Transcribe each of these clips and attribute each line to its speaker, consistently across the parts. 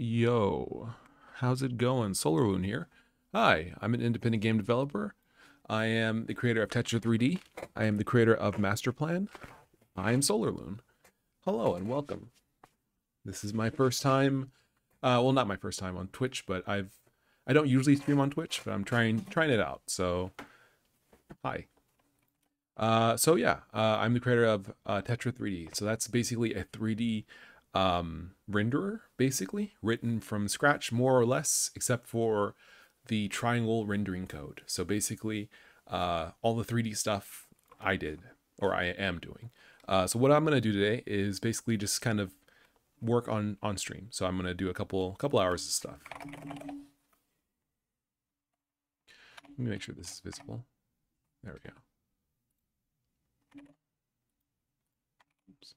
Speaker 1: Yo, how's it going? SolarLoon here. Hi, I'm an independent game developer. I am the creator of Tetra3D. I am the creator of Master Plan. I am SolarLoon. Hello and welcome. This is my first time. Well, not my first time on Twitch, but I don't usually stream on Twitch, but I'm trying it out. So hi. I'm the creator of Tetra3D. So that's basically a 3D renderer, basically written from scratch, more or less, except for the triangle rendering code. So basically, all the 3D stuff I did or I am doing. So what I'm gonna do today is basically just kind of work on stream. So I'm gonna do a couple hours of stuff. Let me make sure this is visible. There we go. Oops.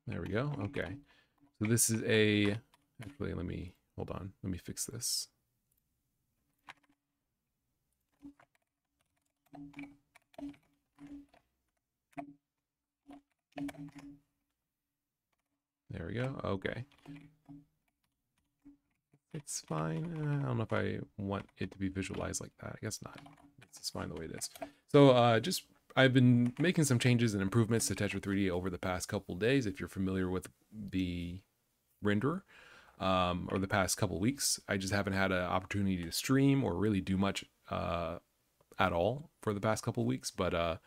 Speaker 1: There we go. Okay. So this is actually, let me, hold on. Let me fix this. There we go. Okay. It's fine. I don't know if I want it to be visualized like that. I guess not. It's fine the way it is. So I've been making some changes and improvements to Tetra3D over the past couple days. If you're familiar with the renderer, or the past couple weeks, I just haven't had an opportunity to stream or really do much at all for the past couple weeks. But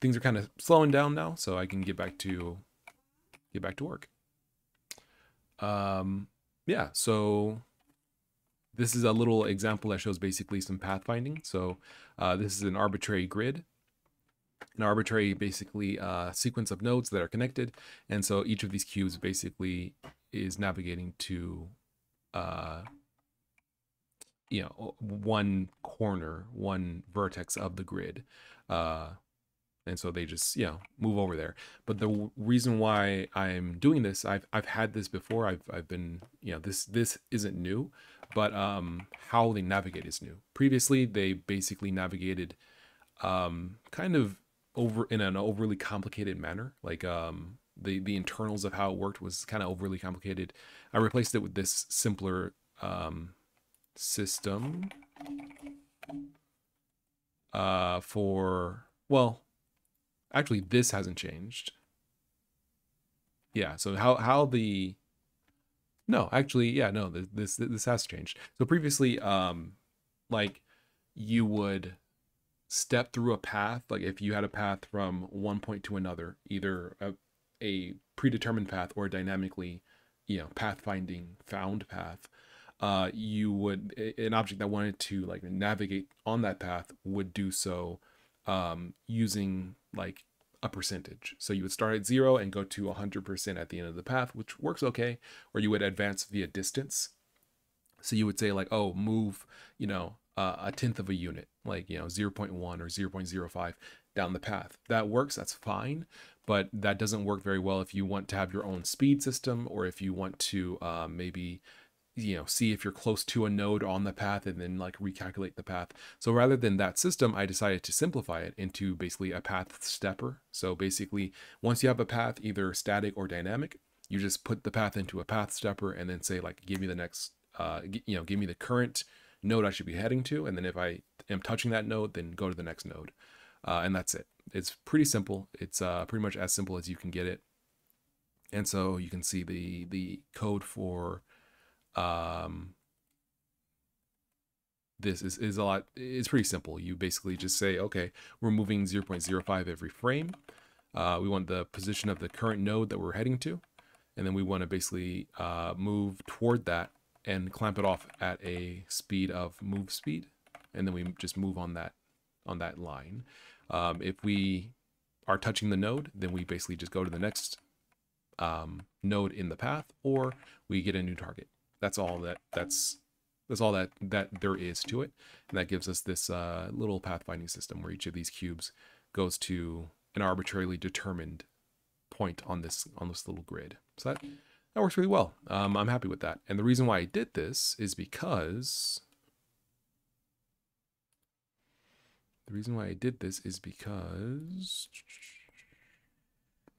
Speaker 1: things are kind of slowing down now, so I can get back to work. Yeah, so this is a little example that shows basically some pathfinding. So this is an arbitrary grid, an arbitrary basically sequence of nodes that are connected. And so each of these cubes basically is navigating to, one corner, one vertex of the grid. And so they just move over there. But the reason why I'm doing this, I've had this before. I've been this isn't new, but how they navigate is new. Previously, they basically navigated kind of over in an overly complicated manner. Like the internals of how it worked was kind of overly complicated. I replaced it with this simpler system for, well, actually, this hasn't changed. Yeah, so how the no, actually, yeah, no, this has changed. So previously, like you would step through a path, like if you had a path from one point to another, either a predetermined path or a dynamically, pathfinding found path. You would an object that wanted to like navigate on that path would do so using like a percentage. So you would start at 0 and go to 100% at the end of the path, which works okay. Or you would advance via distance. So you would say like, oh, move, a tenth of a unit, like 0.1 or 0.05 down the path. That works. That's fine. But that doesn't work very well if you want to have your own speed system, or if you want to maybe see if you're close to a node on the path and then like recalculate the path. So rather than that system, I decided to simplify it into basically a path stepper. So basically, once you have a path, either static or dynamic, you just put the path into a path stepper and then say like, give me the next, give me the current node I should be heading to. And then if I am touching that node, then go to the next node. And that's it. It's pretty simple. It's pretty much as simple as you can get it. And so you can see the code for this is a lot. It's pretty simple. You basically just say, okay, we're moving 0.05 every frame. We want the position of the current node that we're heading to, and then we want to basically move toward that and clamp it off at a speed of move speed, and then we just move on that line. If we are touching the node, then we basically just go to the next node in the path, or we get a new target. That's all that's all that there is to it, and that gives us this little pathfinding system where each of these cubes goes to an arbitrarily determined point on this little grid. So that works really well. I'm happy with that, and the reason why I did this is because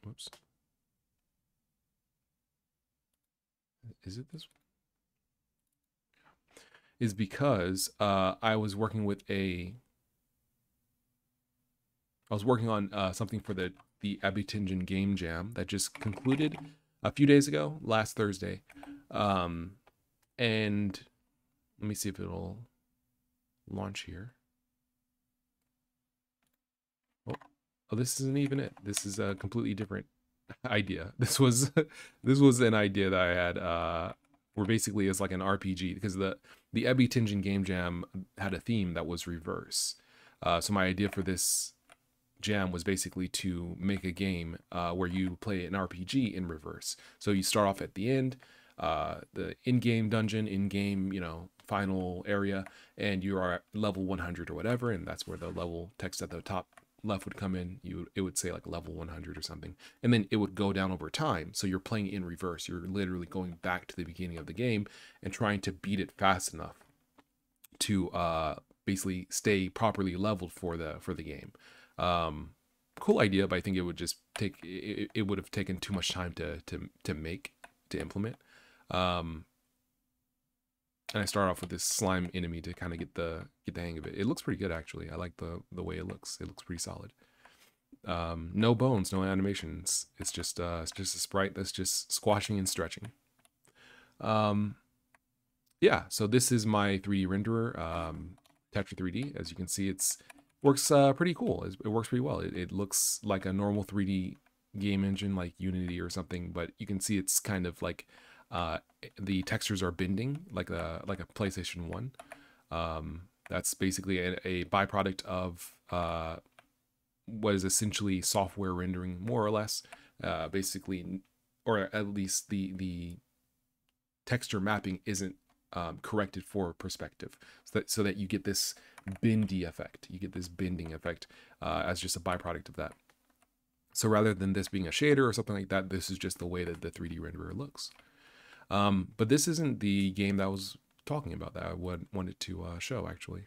Speaker 1: whoops. Is it this? Is because I was working on something for the Abitingen Game Jam that just concluded a few days ago, last Thursday. And let me see if it'll launch here. Oh, this isn't even it. This is a completely different idea. This was an idea that I had where basically it's like an RPG, because the Abitingen Game Jam had a theme that was reverse. So my idea for this jam was basically to make a game where you play an RPG in reverse. So you start off at the end, the in-game dungeon, in-game, final area, and you are at level 100 or whatever, and that's where the level text at the top left would come in. It would say like level 100 or something, and then it would go down over time. So you're playing in reverse. You're literally going back to the beginning of the game and trying to beat it fast enough to basically stay properly leveled for the game. Cool idea, but I think it would just take it would have taken too much time to implement. And I start off with this slime enemy to kind of get the hang of it. It looks pretty good, actually. I like the way it looks. It looks pretty solid. No bones, no animations. It's just a sprite that's just squashing and stretching. Yeah, so this is my 3D renderer, Tetra3D. As you can see, it works pretty cool. It works pretty well. It looks like a normal 3D game engine like Unity or something, but you can see it's kind of like the textures are bending like a PlayStation 1. That's basically a byproduct of what is essentially software rendering, more or less. Basically, or at least the texture mapping isn't corrected for perspective, so that you get this bendy effect. You get this bending effect as just a byproduct of that. So rather than this being a shader or something like that, this is just the way that the 3D renderer looks. But this isn't the game that I was talking about that I wanted to show, actually.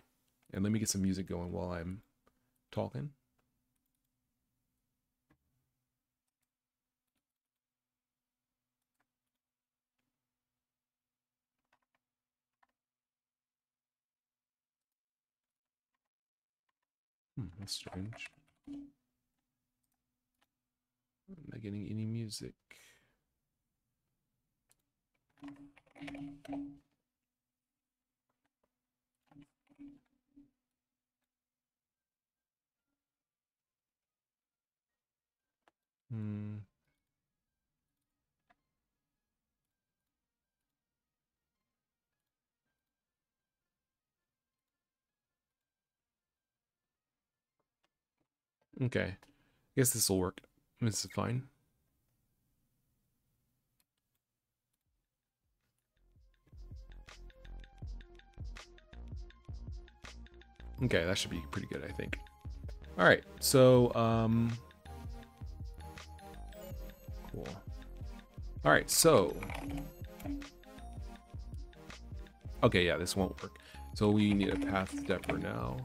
Speaker 1: And let me get some music going while I'm talking. That's strange. I'm not getting any music. Okay, I guess this will work. This is fine. Okay, that should be pretty good, I think. All right, so cool. All right, so okay, yeah, this won't work. So we need a path stepper now.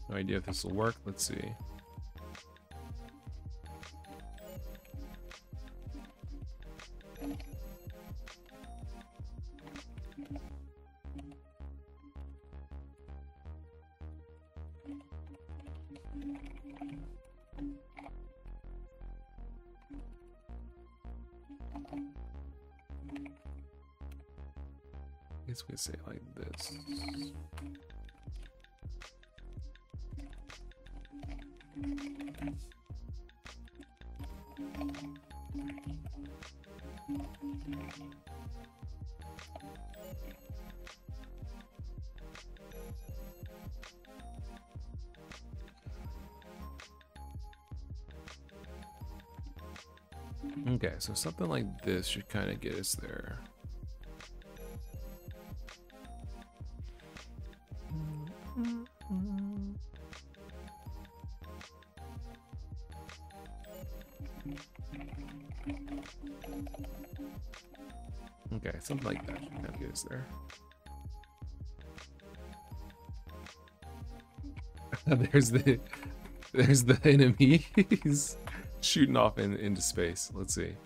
Speaker 1: No idea if this will work. Let's see. I guess we could say it like this. Okay, so something like this should kind of get us there. Okay, something like that should kind of get us there. there's the enemy. He's shooting off into space. Let's see.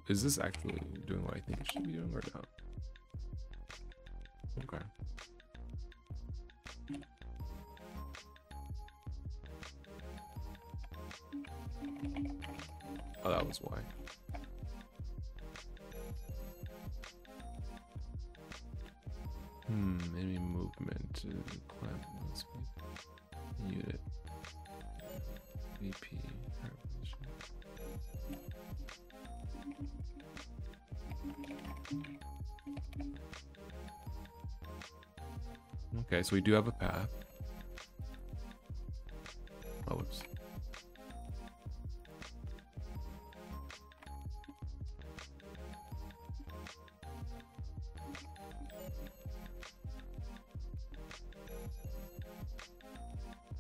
Speaker 1: Is this actually doing what I think it should be doing or not? Okay. Oh, that was why. Enemy movement. Climb speed. Unit. VP. Okay, so we do have a path. Oh, whoops.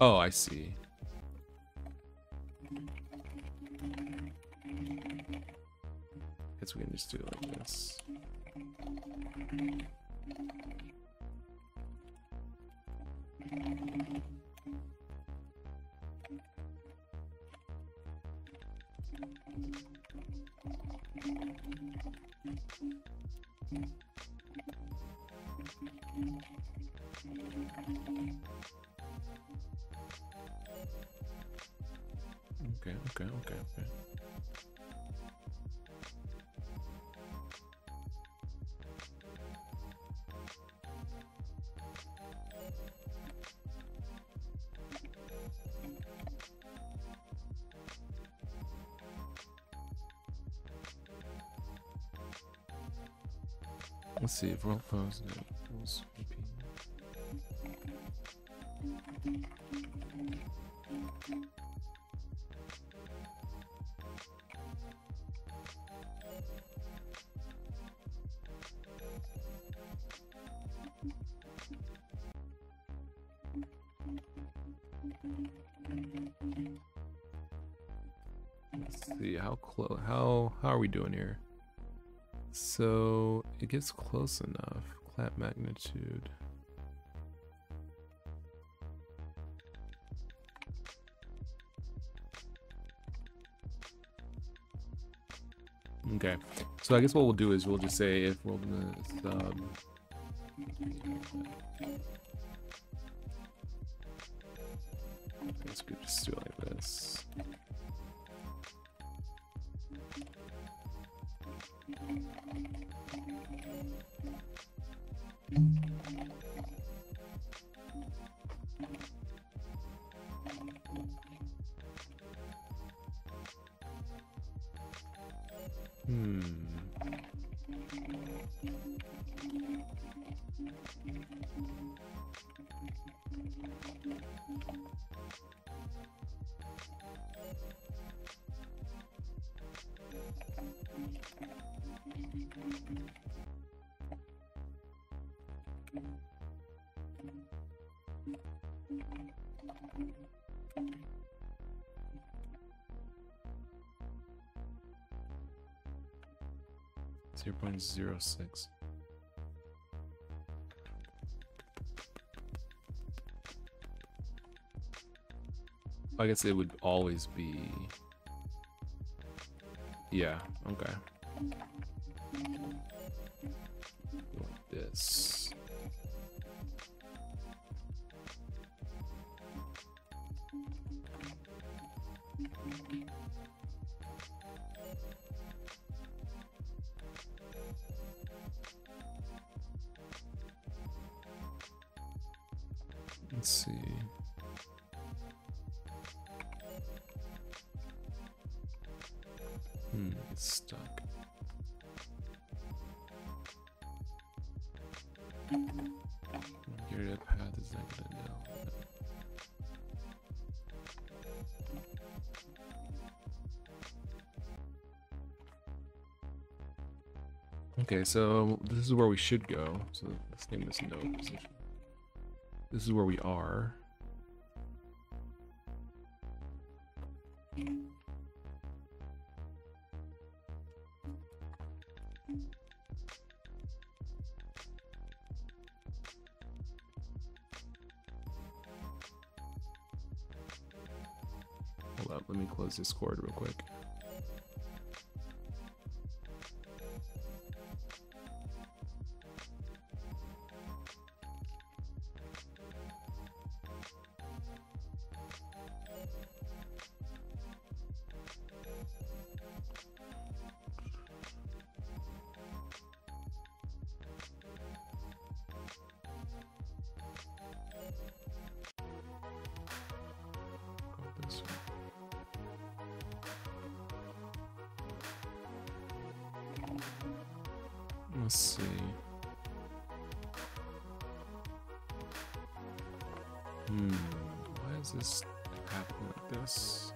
Speaker 1: Oh, I see. Guess we can just do it like this. Okay. Let's see if world pose equals VP. Let's see how close. How are we doing here? So it gets close enough. Clamp magnitude. Okay, so I guess what we'll do is we'll just say if we're gonna sub. I guess we could just do it like this. Zero 0.06. I guess it would always be. Yeah, okay. Like this. Let's see. It's stuck. Your path is not gonna know. Okay, so this is where we should go. So let's name this node position. This is where we are. Hold up, let me close Discord real quick. Let's see. Why is this happening like this?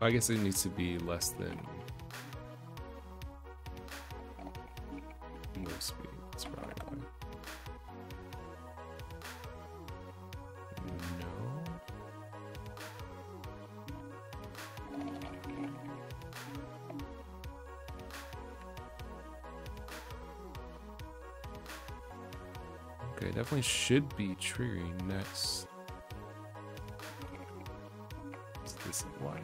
Speaker 1: I guess it needs to be less than move speed. That's probably why. No. Okay, definitely should be triggering next. This is why.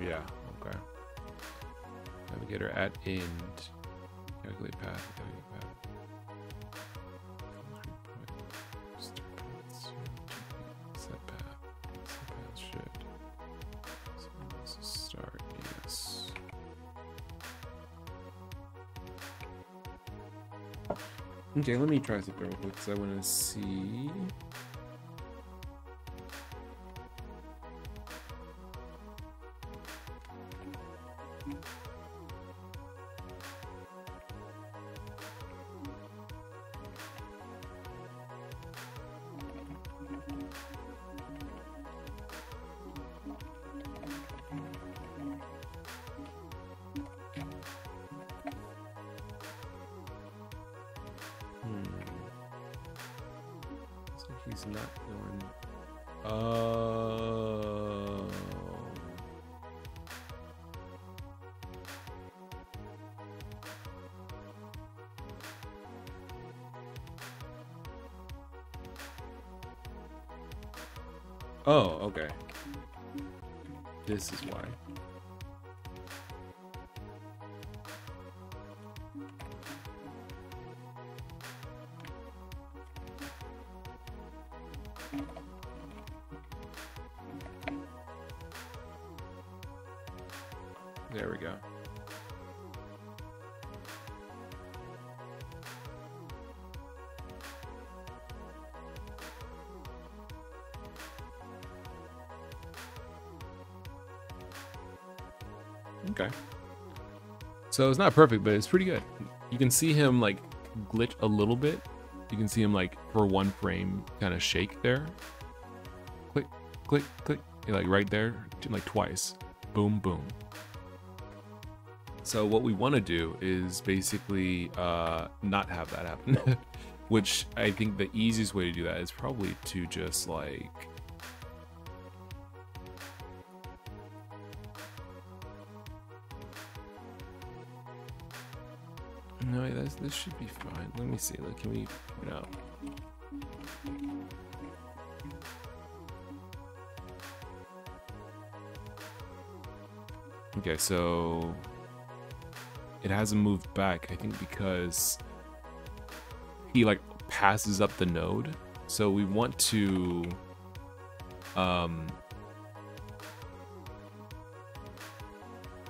Speaker 1: Yeah, okay. Navigator at end. Calculate path. Calculate path. Set path. Set path shift. So this is start. Yes. Okay, let me try something real quick because I want to see. So he's not going. Oh, okay. This is why. There we go. Okay. So it's not perfect, but it's pretty good. You can see him like glitch a little bit. You can see him like for one frame kind of shake there. Click, click, click. Like right there, like twice. Boom, boom. So what we want to do is basically not have that happen. Which I think the easiest way to do that is probably to just like no, this should be fine. Let me see. Like, can we no. Okay, so it hasn't moved back, I think because he like passes up the node. So we want to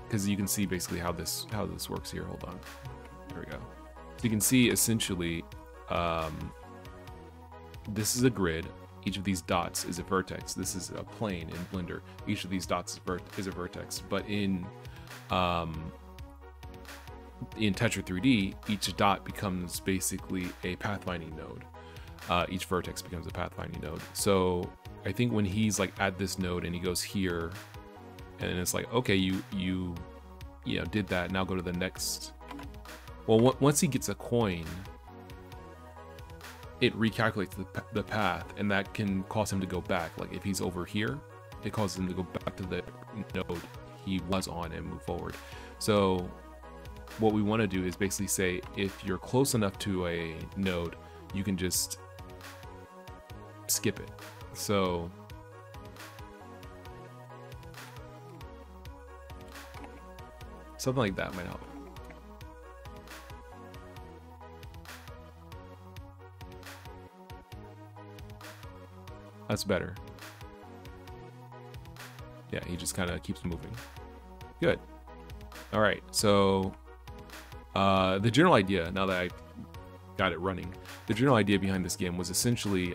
Speaker 1: because you can see basically how this works here. Hold on. There we go. So you can see essentially this is a grid. Each of these dots is a vertex. This is a plane in Blender. Each of these dots is a vertex. But in Tetra3D, each dot becomes basically a pathfinding node. Each vertex becomes a pathfinding node. So I think when he's like at this node and he goes here, and it's like, okay, you know, did that. Now go to the next. Well, once he gets a coin, it recalculates the path, and that can cause him to go back. Like if he's over here, it causes him to go back to the node he was on and move forward. So what we want to do is basically say, if you're close enough to a node, you can just skip it. So something like that might help. That's better. Yeah, he just kind of keeps moving. Good. All right, so the general idea, now that I got it running, the general idea behind this game was essentially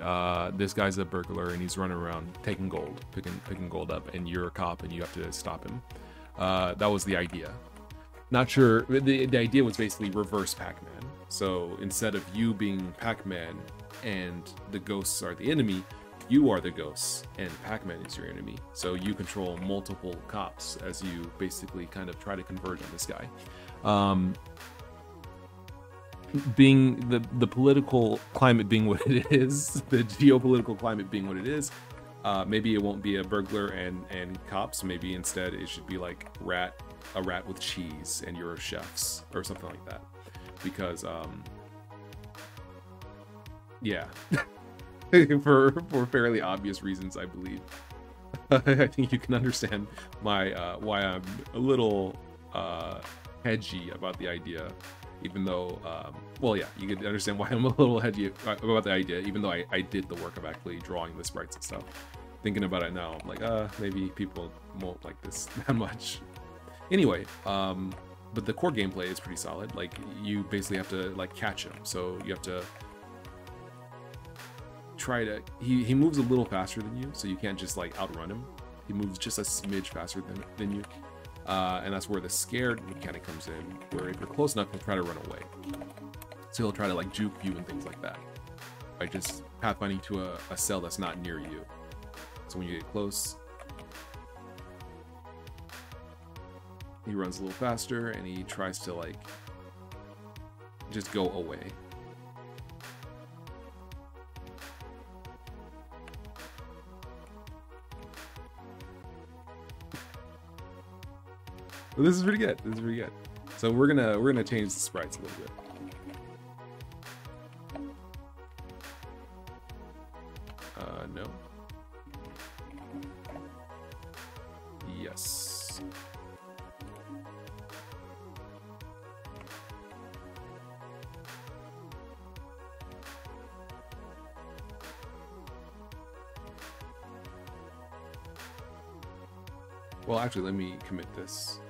Speaker 1: this guy's a burglar and he's running around taking gold, picking gold up, and you're a cop and you have to stop him. That was the idea. Not sure, the idea was basically reverse Pac-Man. So instead of you being Pac-Man and the ghosts are the enemy, you are the ghosts and Pac-Man is your enemy. So you control multiple cops as you basically kind of try to converge on this guy. Being the political climate being what it is, the geopolitical climate being what it is, maybe it won't be a burglar and cops. Maybe instead it should be like a rat with cheese and you're chefs or something like that. Because yeah. for fairly obvious reasons, I believe. I think you can understand my why I'm a little hedgy about the idea, even though well, yeah, you can understand why I'm a little hedgy about the idea, even though I did the work of actually drawing the sprites and stuff. Thinking about it now, I'm like, maybe people won't like this that much. Anyway, but the core gameplay is pretty solid. Like, you basically have to like catch him, so you have to try to, he moves a little faster than you, so you can't just like outrun him. He moves just a smidge faster than you, and that's where the scared mechanic comes in, where if you're close enough, he'll try to run away. So he'll try to like juke you and things like that by just pathfinding to a cell that's not near you. So when you get close, he runs a little faster and he tries to like just go away. Well, this is pretty good. This is pretty good. So we're gonna change the sprites a little bit. No. Yes. Well, actually, let me commit this.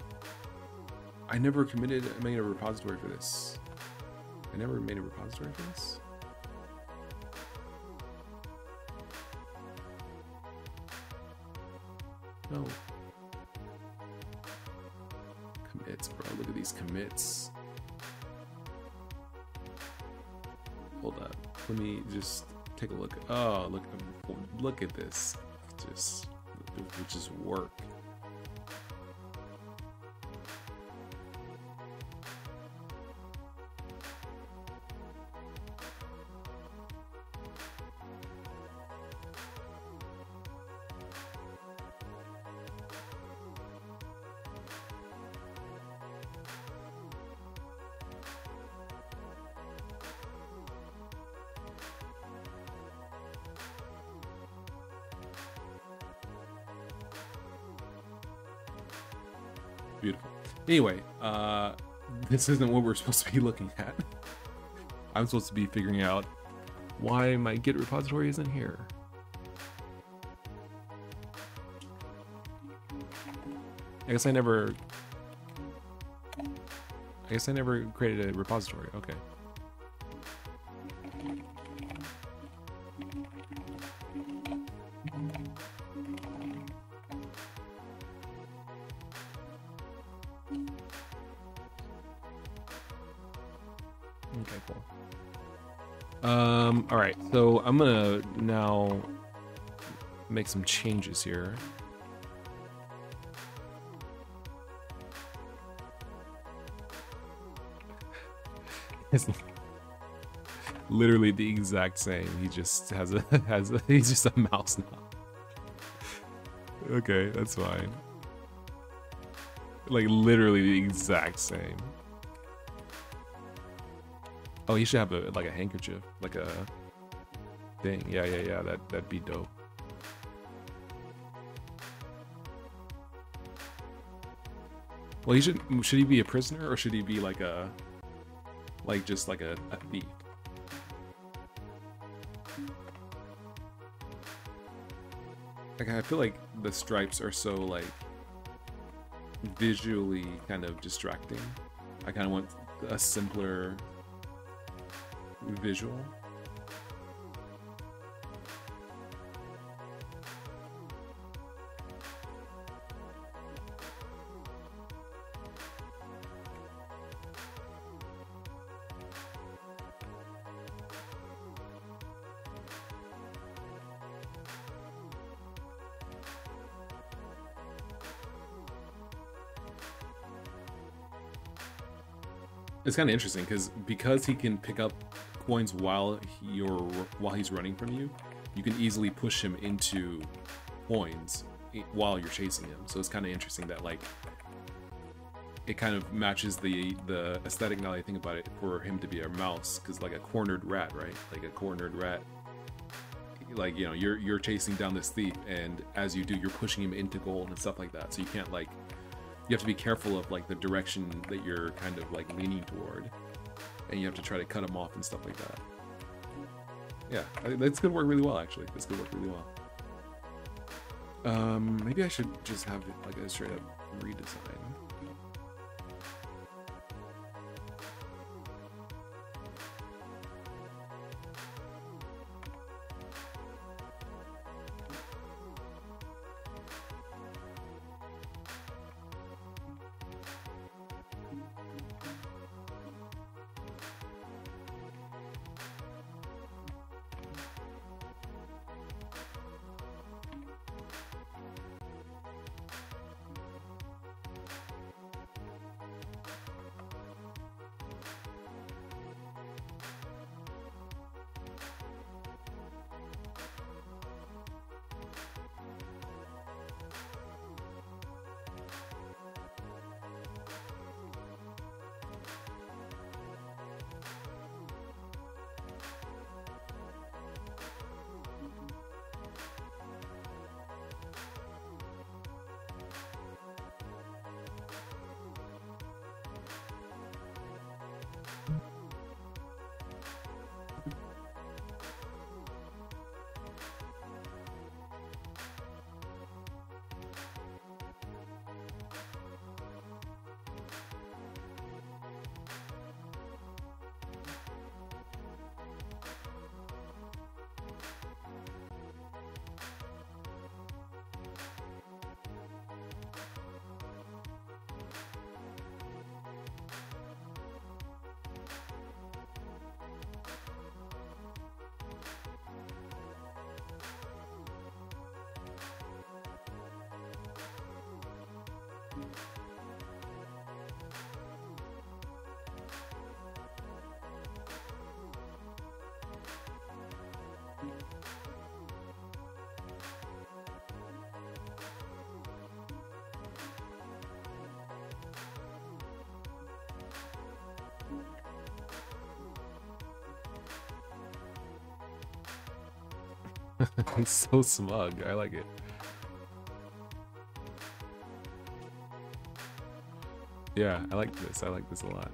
Speaker 1: I never made a repository for this. I never made a repository for this. No. Commits, bro. Look at these commits. Hold up. Let me just take a look. Oh, look at this. Just work. Beautiful. Anyway, this isn't what we're supposed to be looking at. I'm supposed to be figuring out why my Git repository isn't here. I guess I never created a repository. Okay. Okay, cool. All right, so I'm gonna now make some changes here. It's literally the exact same. He just has a he's just a mouse now. Okay, that's fine. Like literally the exact same. Oh, you should have a like a handkerchief, like a thing. Yeah. That'd be dope. Well, he should he be a prisoner or should he be like a just like a thief? Like I feel like the stripes are so like visually kind of distracting. I kind of want a simpler visual. It's kind of interesting because he can pick up coins while he's running from you, you can easily push him into coins while you're chasing him. So it's kind of interesting that like it kind of matches the aesthetic now that I think about it for him to be a mouse, because like a cornered rat, right? Like a cornered rat, like, you know, you're chasing down this thief, and as you do, you're pushing him into gold and stuff like that. So you can't like, you have to be careful of like the direction that you're kind of like leaning toward, and you have to try to cut him off and stuff like that. Yeah, that's gonna work really well actually. That's gonna work really well. Maybe I should just have it like a straight up redesign. It's so smug. I like it. Yeah, I like this. I like this a lot.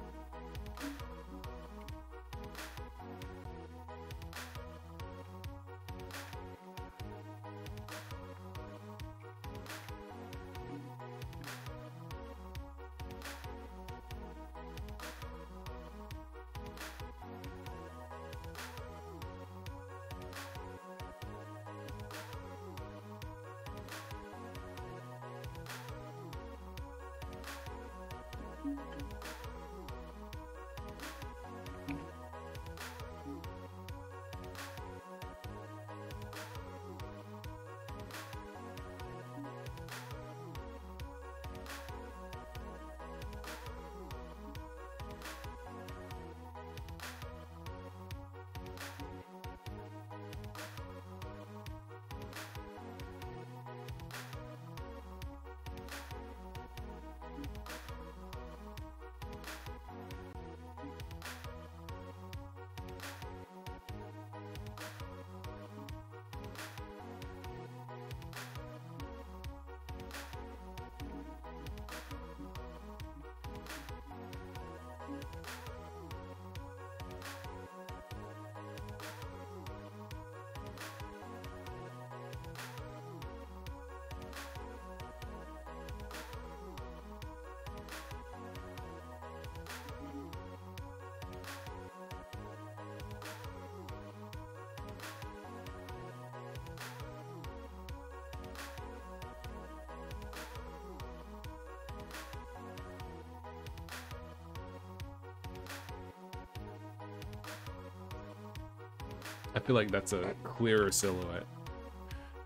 Speaker 1: I feel like that's a clearer silhouette.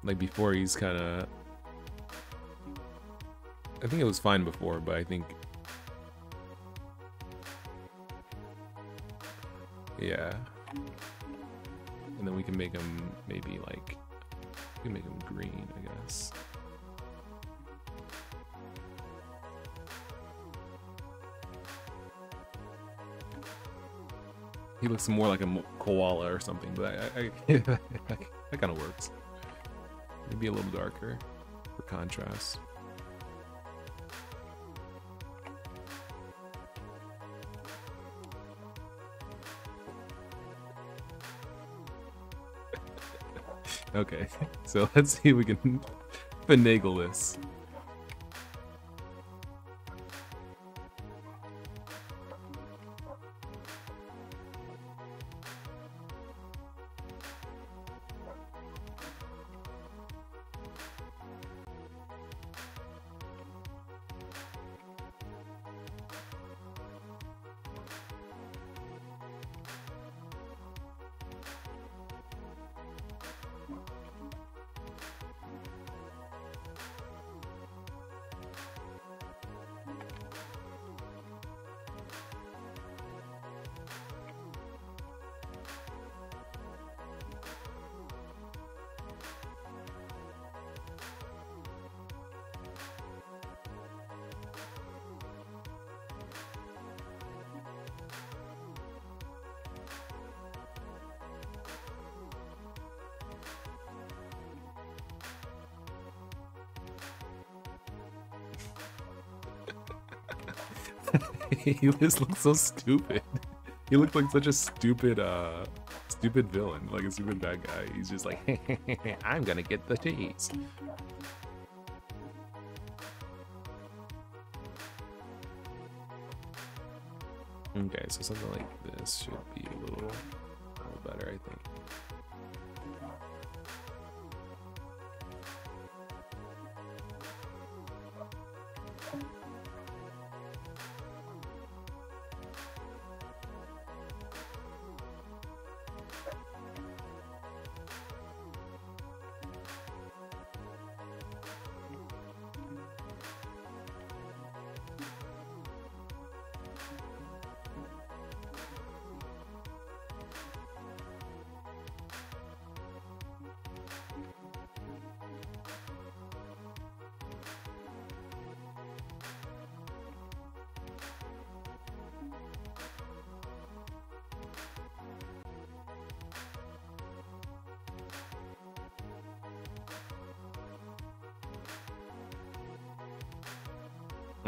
Speaker 1: Like before, he's kind of. I think it was fine before, but I think. Yeah. And then we can make him maybe like. We can make him green, I guess. He looks more like a koala or something, but that kind of works. Maybe a little darker for contrast. Okay, so let's see if we can finagle this. He just looks so stupid. He looked like such a stupid villain, like a stupid bad guy. He's just like, I'm gonna get the cheese. Okay, so something like this should be a little better, I think.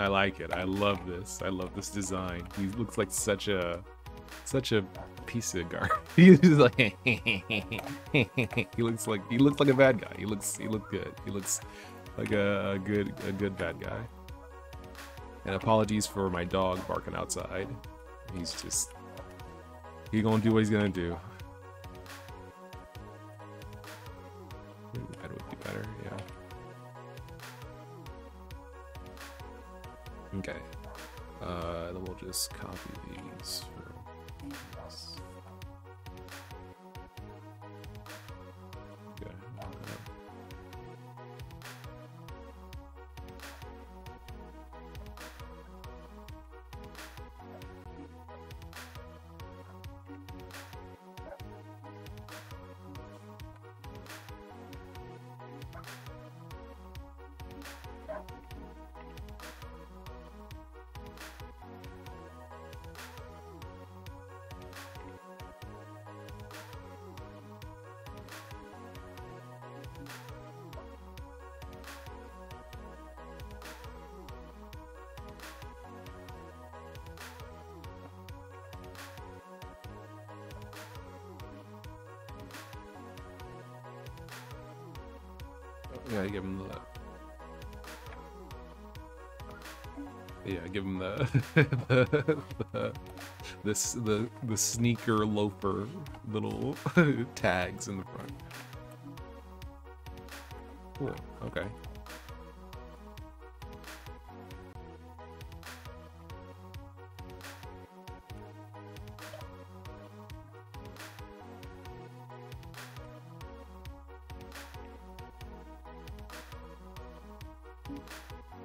Speaker 1: I like it. I love this. I love this design. He looks like such a piece of garbage. He's like he looks like a bad guy. He looks good. He looks like a good bad guy. And apologies for my dog barking outside. He's gonna do what he's gonna do. That would be better, yeah. Okay. Then we'll just copy these for this. Okay. Yeah, give him the sneaker loafer little tags in the front. Cool. Okay.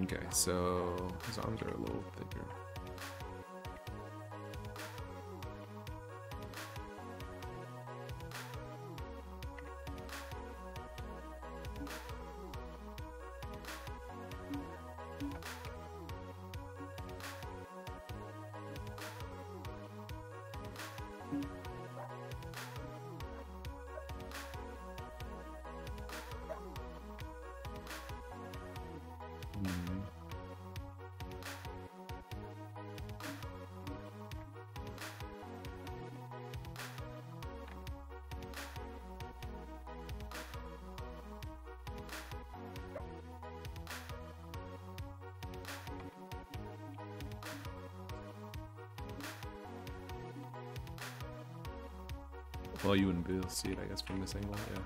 Speaker 1: Okay, so his arms are a little thicker. Well, you wouldn't be able to see it, I guess, from this angle, yeah.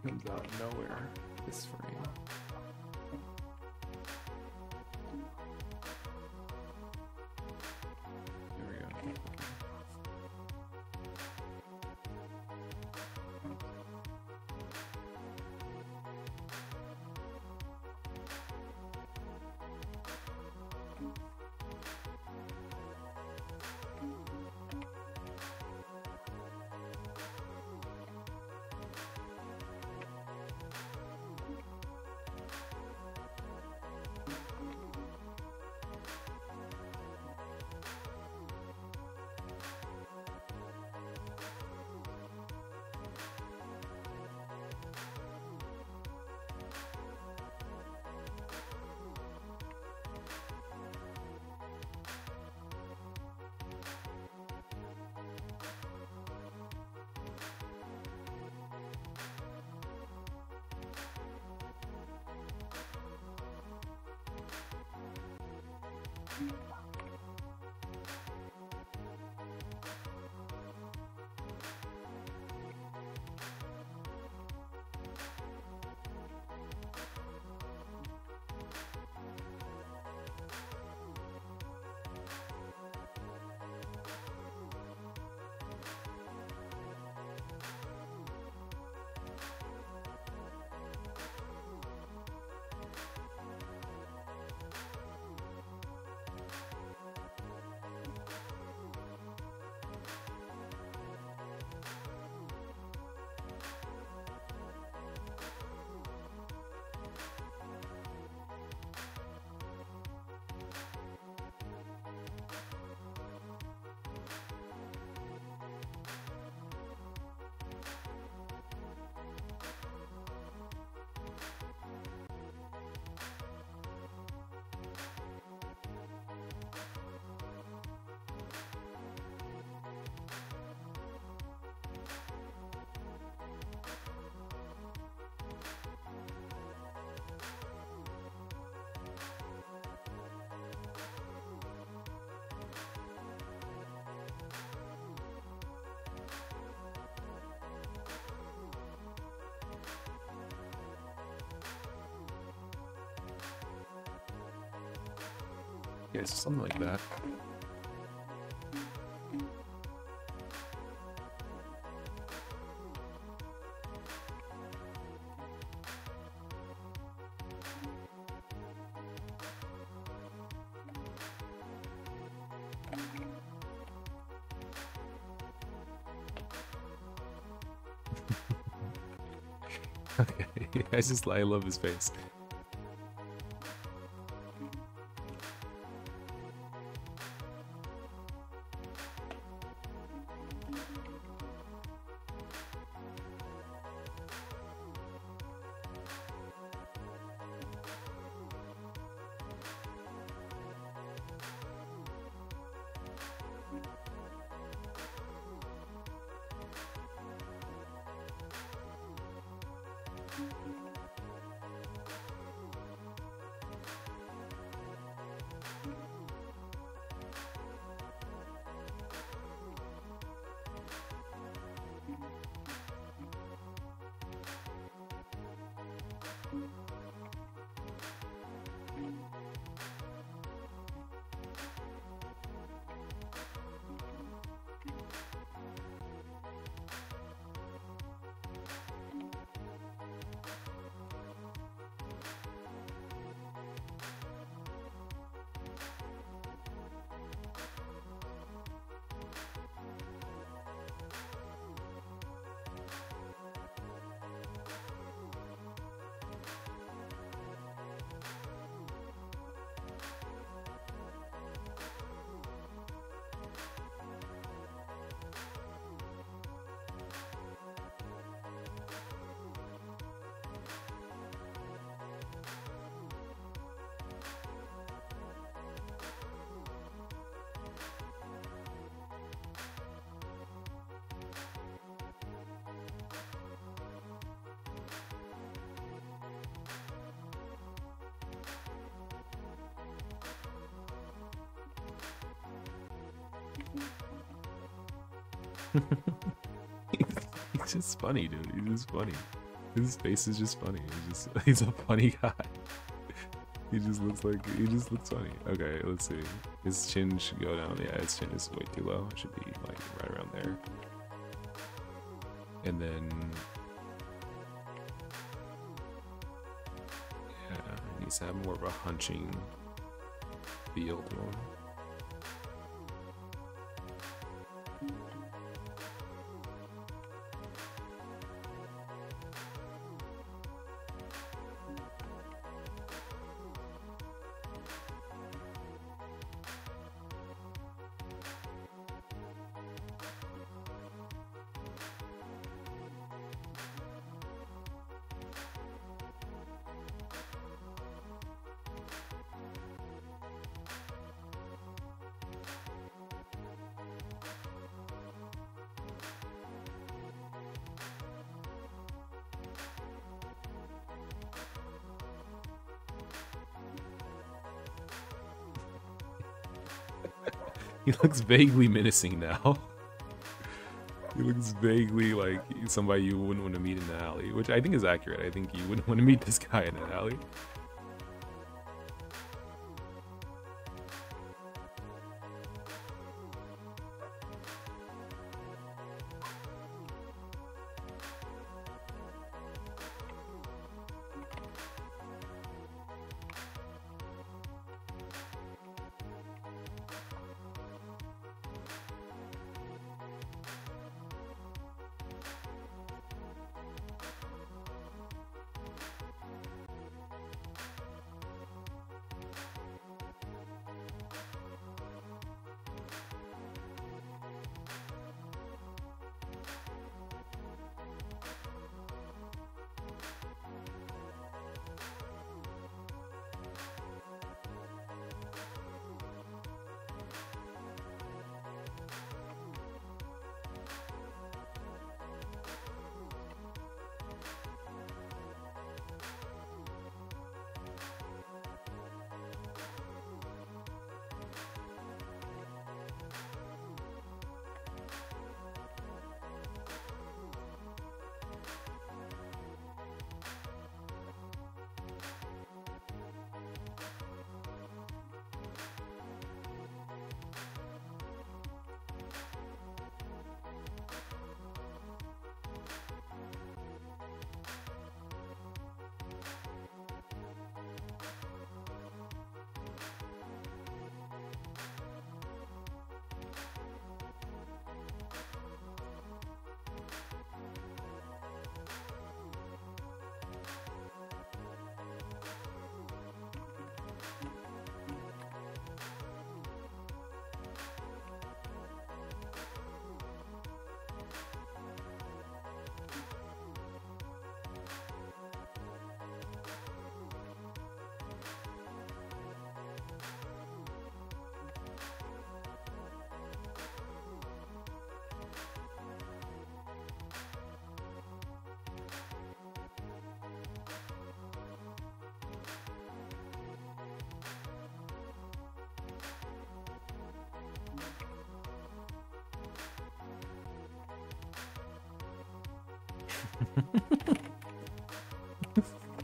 Speaker 1: Comes out of nowhere, this frame. There we go. Yeah, it's something like that. Okay, I love his face. He's just funny, dude. He's just funny. His face is just funny. He's a funny guy. He just looks funny. Okay, let's see. His chin should go down. Yeah, his chin is way too low. It should be like right around there. And then yeah, he needs to have more of a hunching feel to him. He looks vaguely menacing now. He looks vaguely like somebody you wouldn't want to meet in an alley, which I think is accurate. I think you wouldn't want to meet this guy in an alley.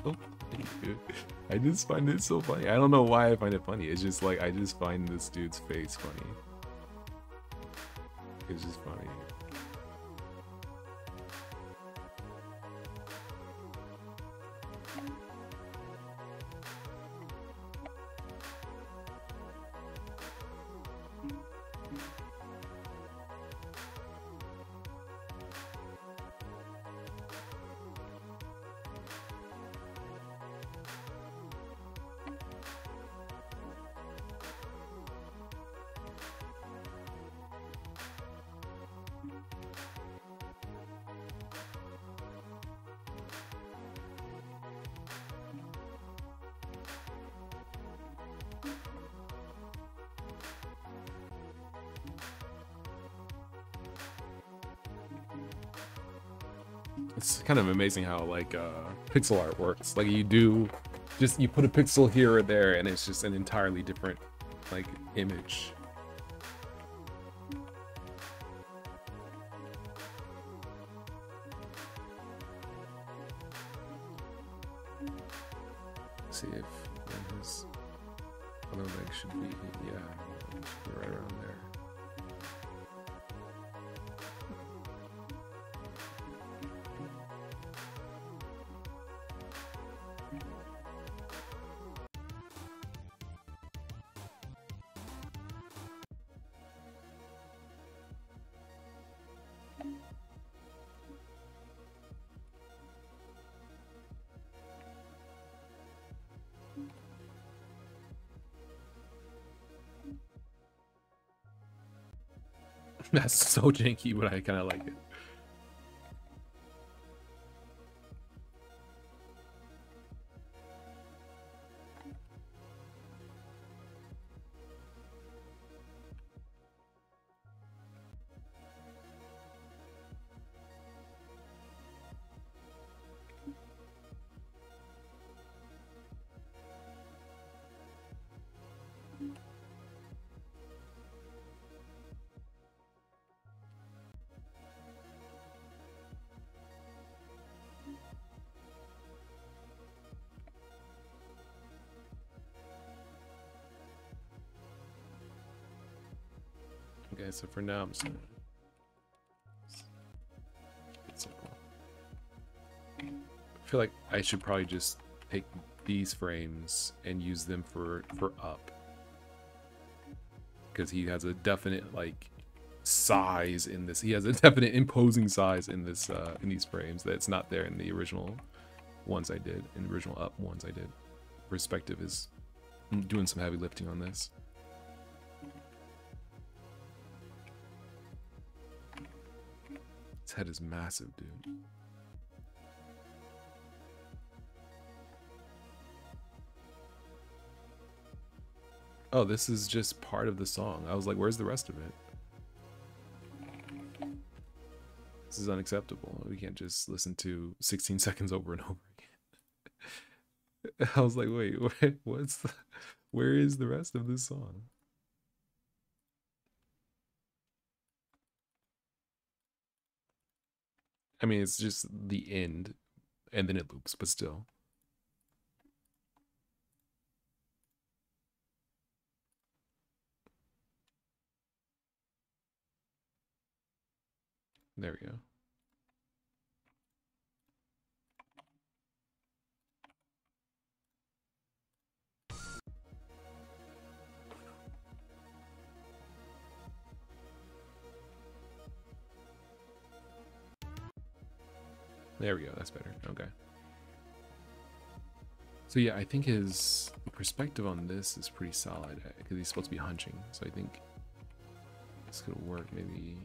Speaker 1: So funny, dude. I just find it so funny. I don't know why I find it funny. It's just like I just find this dude's face funny. It's just funny. It's kind of amazing how like pixel art works. Like you put a pixel here or there and it's just an entirely different like image. Let's see if his other leg should be, yeah, should be right around there. That's so janky, but I kind of like it. Okay, so for now, I'm just gonna... It's simple. I feel like I should probably just take these frames and use them for up. Because he has a definite, like, size in this. He has a definite imposing size in this, in these frames that's not there in the original ones I did. In the original up ones I did. Perspective is doing some heavy lifting on this. His head is massive, dude. Oh, this is just part of the song. I was like, where's the rest of it? This is unacceptable. We can't just listen to 16 seconds over and over again. I was like, wait, where is the rest of this song? I mean, it's just the end, and then it loops, but still. There we go. There we go, that's better. Okay. So yeah, I think his perspective on this is pretty solid, because he's supposed to be hunching, so I think this could work maybe.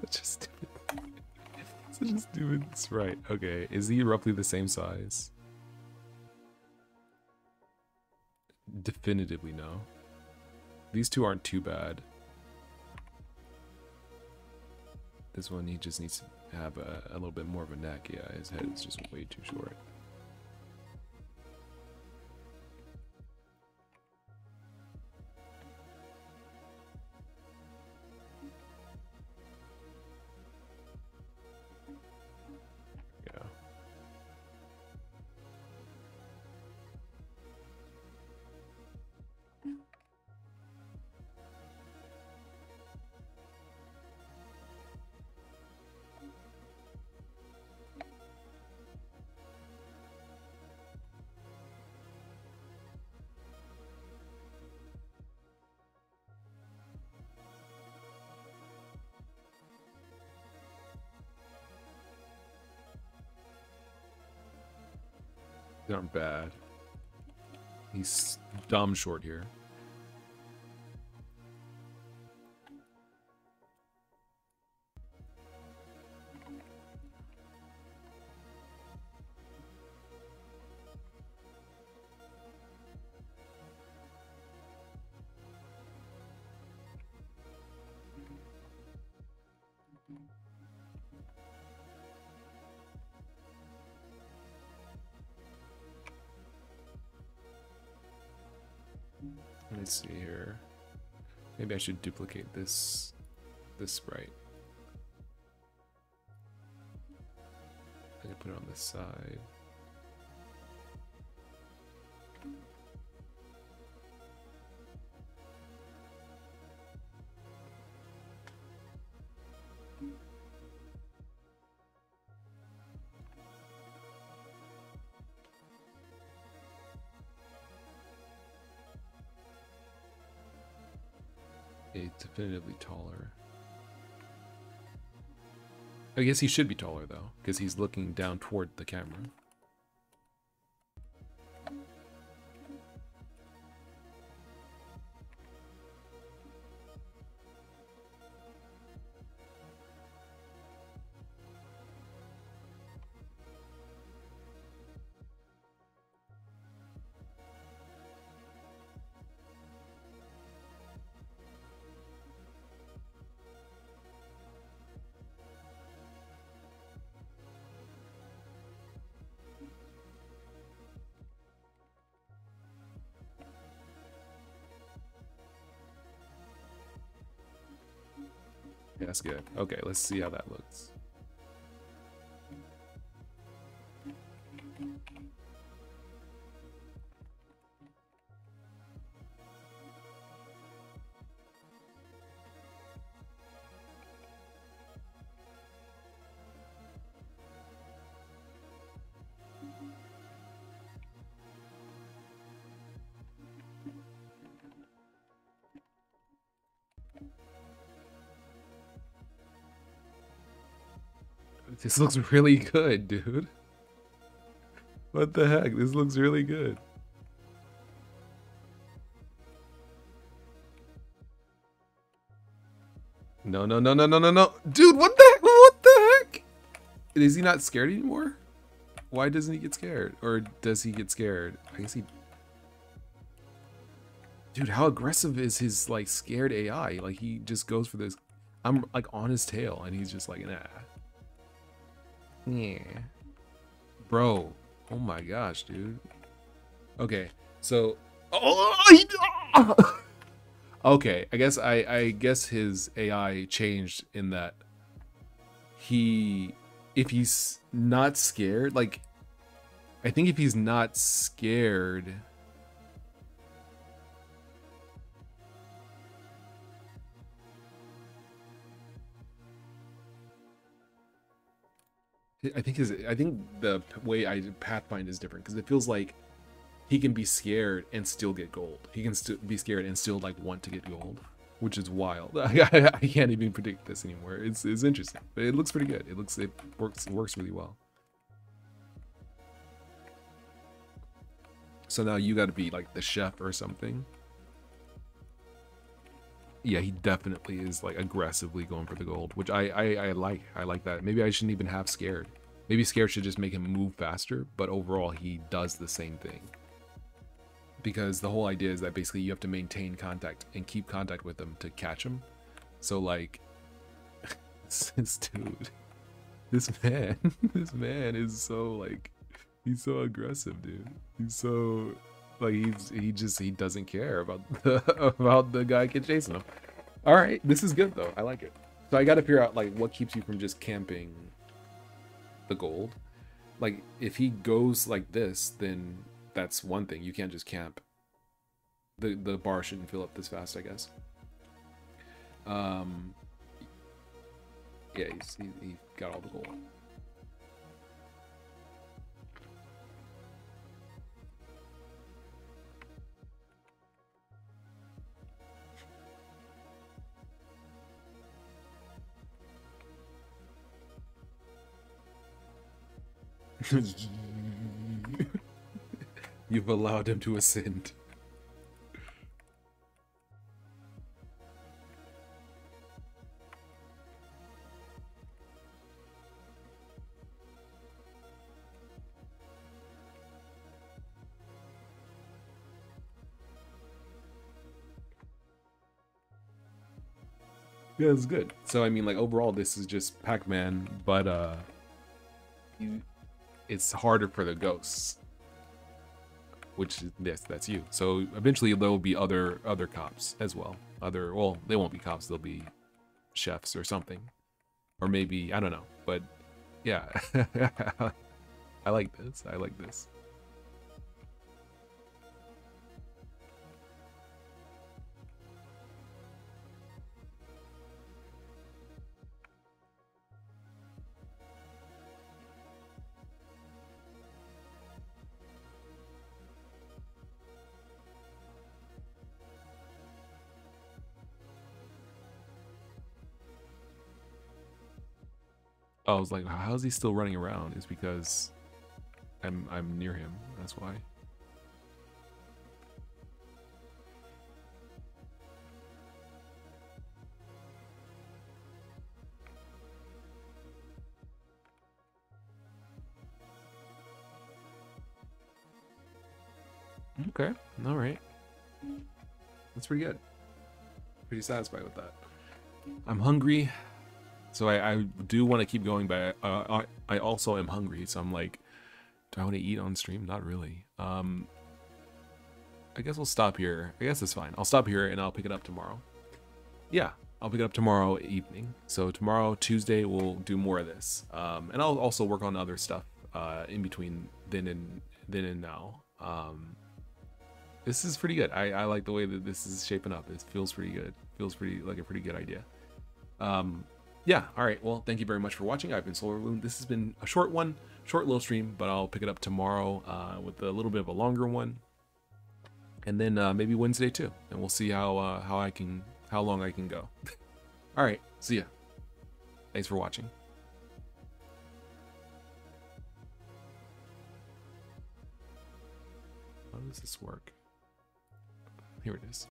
Speaker 1: Such a stupid, such a stupid sprite. Okay, is he roughly the same size? Definitively no. These two aren't too bad. This one, he just needs to have a little bit more of a neck. Yeah, his head is just way too short. Yeah. They aren't bad. He's dumb short here. Let me see here. Maybe I should duplicate this sprite. I can put it on this side. It's definitively taller. I guess he should be taller though, because he's looking down toward the camera. Yeah, that's good. Okay, let's see how that looks. This looks really good, dude. What the heck? This looks really good. No, no, no, no, no, no, no. Dude, what the heck? What the heck? Is he not scared anymore? Why doesn't he get scared? Or does he get scared? I guess he... Dude, how aggressive is his, like, scared AI? Like, he just goes for this... I'm, like, on his tail, and he's just like, nah. Yeah. Bro. Oh my gosh, dude. Okay, so... Oh! Okay, I guess his AI changed in that if he's not scared, like, I think if he's not scared, I think the way I pathfind is different because it feels like he can be scared and still get gold. He can still be scared and still like want to get gold, which is wild. I can't even predict this anymore. It's interesting, but it looks pretty good. It works really well. So now you got to be like the chef or something. Yeah, he definitely is like aggressively going for the gold, which I like. I like that. Maybe I shouldn't even have scared. Maybe scared should just make him move faster, but overall he does the same thing. Because the whole idea is that basically you have to maintain contact and keep contact with them to catch them. So like, this dude, this man, this man is so like, he's so aggressive, dude. He's so like he doesn't care about the guy chasing him. All right, this is good though. I like it. So I got to figure out like what keeps you from just camping the gold. Like if he goes like this, then that's one thing. You can't just camp. The bar shouldn't fill up this fast, I guess. Yeah, he got all the gold. You've allowed him to ascend. Yeah, it's good. So I mean, like overall, this is just Pac-Man, but it's harder for the ghosts, which is yes, that's you. So eventually there will be other cops as well. Well, they won't be cops. They'll be chefs or something, or maybe I don't know. But yeah, I like this. I like this. I was like, how's he still running around? It's because I'm near him. That's why. Okay. All right. That's pretty good. Pretty satisfied with that. I'm hungry, so I do want to keep going, but I also am hungry. So I'm like, do I want to eat on stream? Not really. I guess we'll stop here. I guess it's fine. I'll stop here and I'll pick it up tomorrow. Yeah, I'll pick it up tomorrow evening. So tomorrow, Tuesday, we'll do more of this. And I'll also work on other stuff in between then and now. This is pretty good. I like the way that this is shaping up. It feels pretty good. Feels pretty like a pretty good idea. Yeah, all right. Well, thank you very much for watching. I've been Solar Balloon. This has been a short one, short little stream, but I'll pick it up tomorrow with a little bit of a longer one. And then maybe Wednesday too. And we'll see how long I can go. All right, see ya. Thanks for watching. How does this work? Here it is.